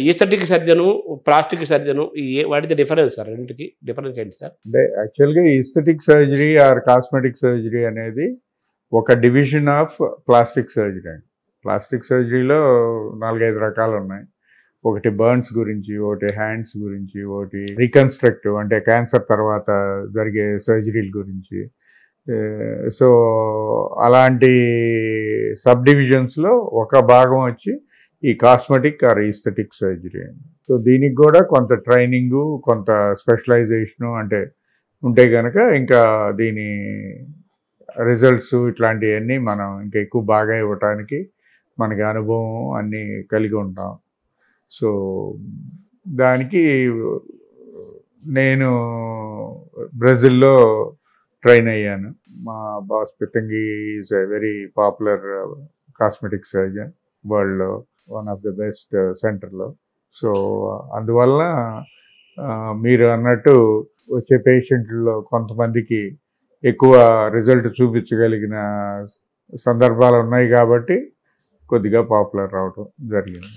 Aesthetic surgeon, plastic surgeon what is the difference sir? రెండిటికి difference ఏంటి sir? అంటే యాక్చువల్‌గా aesthetic surgery or cosmetic surgery అనేది ఒక డివిజన్ ఆఫ్ ప్లాస్టిక్ సర్జరీ అండి. ప్లాస్టిక్ సర్జరీలో 4, 5 రకాలున్నాయి. ఒకటి బర్న్స్ గురించి, ఒకటి హ్యాండ్స్ గురించి, ఒకటి రీకన్‌స్ట్రక్టివ్ అంటే క్యాన్సర్ తర్వాత జరిగే సర్జరీల గురించి. సో, అలాంటి సబ్ డివిజన్స్‌లో ఒక భాగం వచ్చి ఈ కాస్మెటిక్ ఆర్ ఈస్థెటిక్ సర్జరీ అండి. సో, దీనికి కూడా కొంత ట్రైనింగు, కొంత స్పెషలైజేషను అంటే ఉంటే గనక ఇంకా దీని రిజల్ట్స్ ఇట్లాంటివన్నీ మనం ఇంకా ఎక్కువ బాగా ఇవ్వటానికి మనకి అనుభవం అన్నీ కలిగి ఉంటాం. సో, దానికి నేను బ్రెజిల్‌లో ట్రైన్ అయ్యాను. మా boss Pitanguy is a very popular cosmetic surgeon వరల్డ్‌లో. వన్ ఆఫ్ ద బెస్ట్ సెంటర్‌లో. సో, అందువల్ల మీరు అన్నట్టు వచ్చే పేషెంట్‌ల్లో కొంతమందికి ఎక్కువ రిజల్ట్ చూపించగలిగిన సందర్భాలు ఉన్నాయి కాబట్టి కొద్దిగా పాపులర్ అవ్వటం జరిగింది.